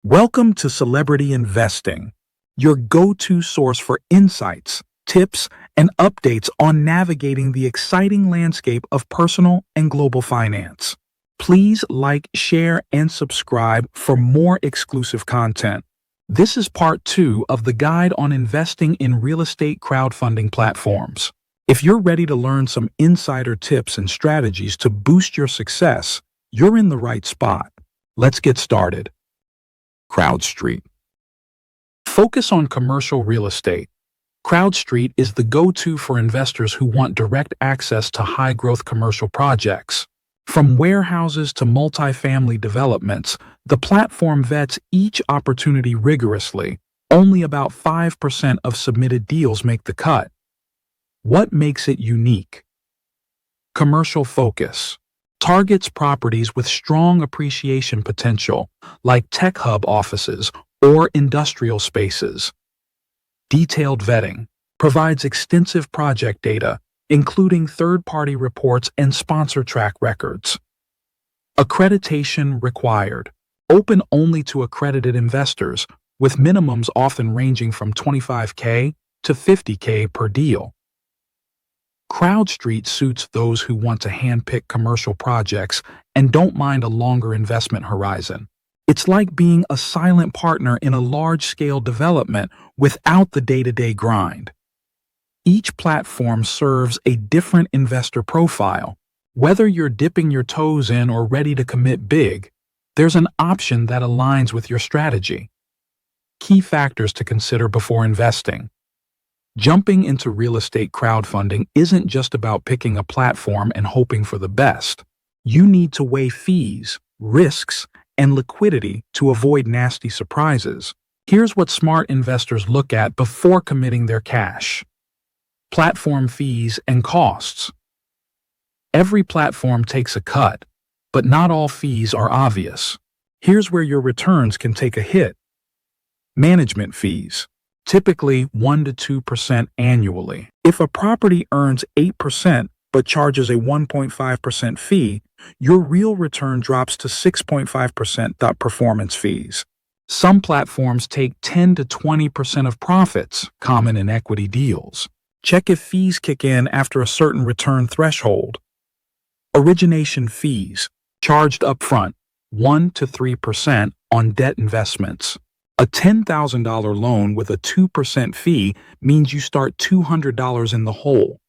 Welcome to Celebrity Investing, your go-to source for insights, tips, and updates on navigating the exciting landscape of personal and global finance. Please like, share, and subscribe for more exclusive content. This is part 2 of the guide on investing in real estate crowdfunding platforms. If you're ready to learn some insider tips and strategies to boost your success, you're in the right spot. Let's get started. CrowdStreet. Focus on commercial real estate. CrowdStreet is the go-to for investors who want direct access to high-growth commercial projects. From warehouses to multifamily developments, the platform vets each opportunity rigorously. Only about 5% of submitted deals make the cut. What makes it unique? Commercial focus. Targets properties with strong appreciation potential, like tech hub offices or industrial spaces. Detailed vetting provides extensive project data, including third-party reports and sponsor track records. Accreditation required. Open only to accredited investors, with minimums often ranging from $25K to $50K per deal. CrowdStreet suits those who want to handpick commercial projects and don't mind a longer investment horizon. It's like being a silent partner in a large-scale development without the day-to-day grind. Each platform serves a different investor profile. Whether you're dipping your toes in or ready to commit big, there's an option that aligns with your strategy. Key factors to consider before investing. Jumping into real estate crowdfunding isn't just about picking a platform and hoping for the best. You need to weigh fees, risks, and liquidity to avoid nasty surprises. Here's what smart investors look at before committing their cash. Platform fees and costs. Every platform takes a cut, but not all fees are obvious. Here's where your returns can take a hit. Management fees. Typically 1 to 2% annually. If a property earns 8% but charges a 1.5% fee, your real return drops to 6.5% performance fees. Some platforms take 10 to 20% of profits, common in equity deals. Check if fees kick in after a certain return threshold. Origination fees, charged upfront, 1 to 3% on debt investments. A $10,000 loan with a 2% fee means you start $200 in the hole.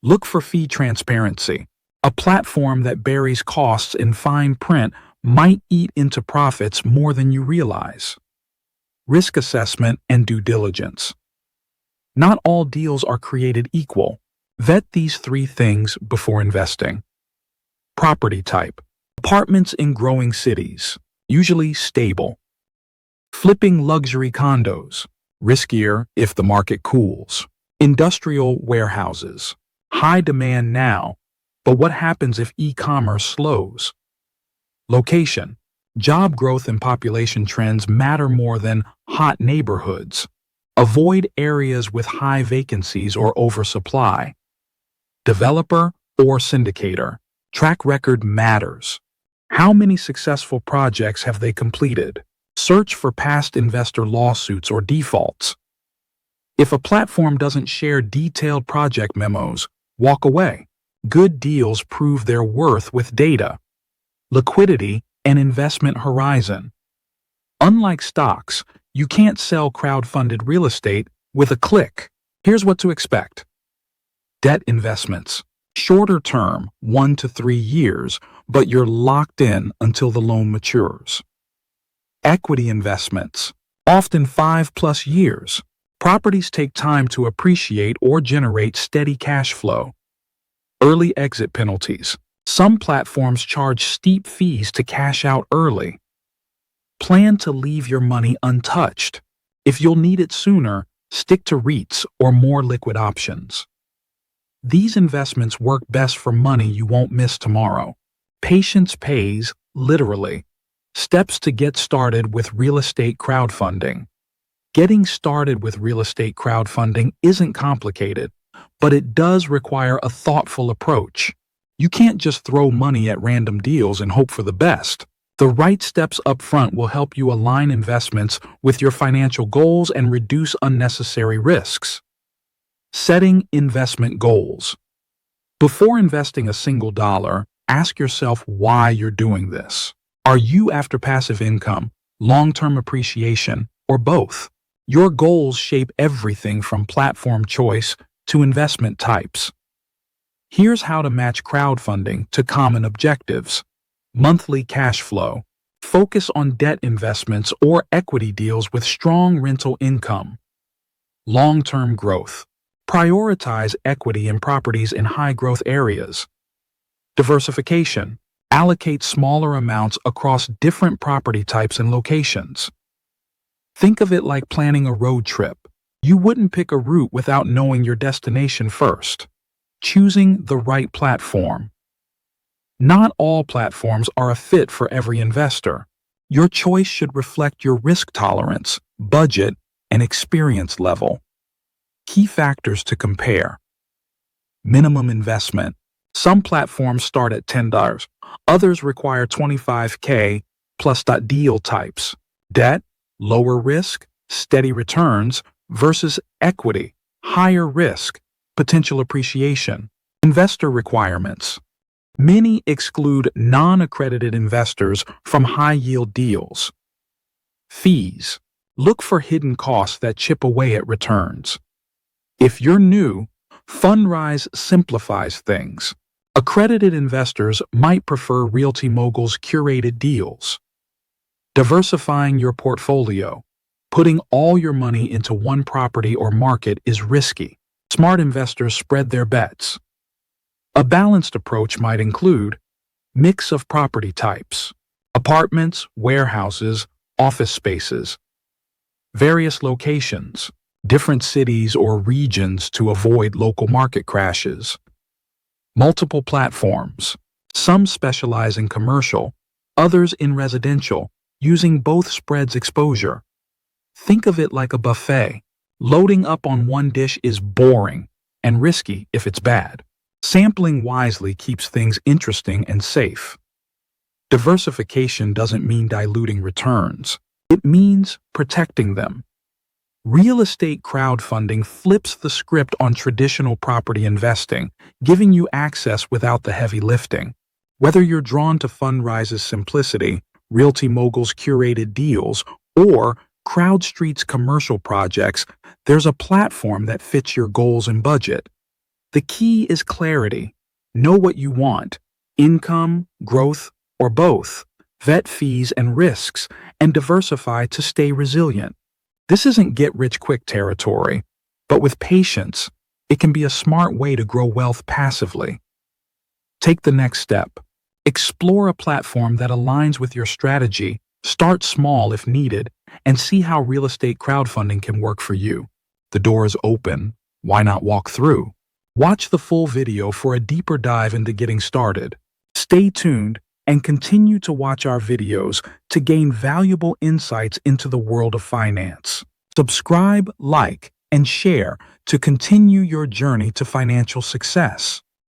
Look for fee transparency. A platform that buries costs in fine print might eat into profits more than you realize. Risk assessment and due diligence. Not all deals are created equal. Vet these 3 things before investing. Property type. Apartments in growing cities, usually stable. Flipping luxury condos, riskier if the market cools. Industrial warehouses, high demand now, but what happens if e-commerce slows? Location, job growth and population trends matter more than hot neighborhoods. Avoid areas with high vacancies or oversupply. Developer or syndicator, track record matters. How many successful projects have they completed? Search for past investor lawsuits or defaults. If a platform doesn't share detailed project memos, walk away. Good deals prove their worth with data. Liquidity and investment horizon. Unlike stocks, you can't sell crowdfunded real estate with a click. Here's what to expect. Debt investments. Shorter term, 1 to 3 years, but you're locked in until the loan matures. Equity investments, often 5+ years. Properties take time to appreciate or generate steady cash flow. Early exit penalties. Some platforms charge steep fees to cash out early. Plan to leave your money untouched. If you'll need it sooner, stick to REITs or more liquid options. These investments work best for money you won't miss tomorrow. Patience pays, literally. Steps to get started with real estate crowdfunding. Getting started with real estate crowdfunding isn't complicated, but it does require a thoughtful approach. You can't just throw money at random deals and hope for the best. The right steps up front will help you align investments with your financial goals and reduce unnecessary risks. Setting investment goals. Before investing a single dollar, ask yourself why you're doing this. Are you after passive income, long-term appreciation, or both? Your goals shape everything from platform choice to investment types. Here's how to match crowdfunding to common objectives. Monthly cash flow. Focus on debt investments or equity deals with strong rental income. Long-term growth. Prioritize equity in properties in high-growth areas. Diversification. Allocate smaller amounts across different property types and locations. Think of it like planning a road trip. You wouldn't pick a route without knowing your destination first. Choosing the right platform. Not all platforms are a fit for every investor. Your choice should reflect your risk tolerance, budget, and experience level. Key factors to compare. Minimum investment. Some platforms start at $10. Others require $25K plus. Deal types. Debt, lower risk, steady returns versus equity, higher risk, potential appreciation. Investor requirements. Many exclude non-accredited investors from high-yield deals. Fees. Look for hidden costs that chip away at returns. If you're new, Fundrise simplifies things. Accredited investors might prefer Realty Mogul's curated deals. Diversifying your portfolio. Putting all your money into one property or market is risky. Smart investors spread their bets. A balanced approach might include mix of property types, apartments, warehouses, office spaces, various locations, different cities or regions to avoid local market crashes, multiple platforms. Some specialize in commercial, others in residential, using both spreads exposure. Think of it like a buffet. Loading up on one dish is boring and risky if it's bad. Sampling wisely keeps things interesting and safe. Diversification doesn't mean diluting returns. It means protecting them. Real estate crowdfunding flips the script on traditional property investing, giving you access without the heavy lifting. Whether you're drawn to Fundrise's simplicity, Realty Mogul's curated deals, or CrowdStreet's commercial projects, there's a platform that fits your goals and budget. The key is clarity. Know what you want: income, growth, or both. Vet fees and risks, and diversify to stay resilient. This isn't get-rich-quick territory, but with patience, it can be a smart way to grow wealth passively. Take the next step. Explore a platform that aligns with your strategy. Start small if needed, and see how real estate crowdfunding can work for you. The door is open. Why not walk through? Watch the full video for a deeper dive into getting started. Stay tuned and continue to watch our videos to gain valuable insights into the world of finance. Subscribe, like, and share to continue your journey to financial success.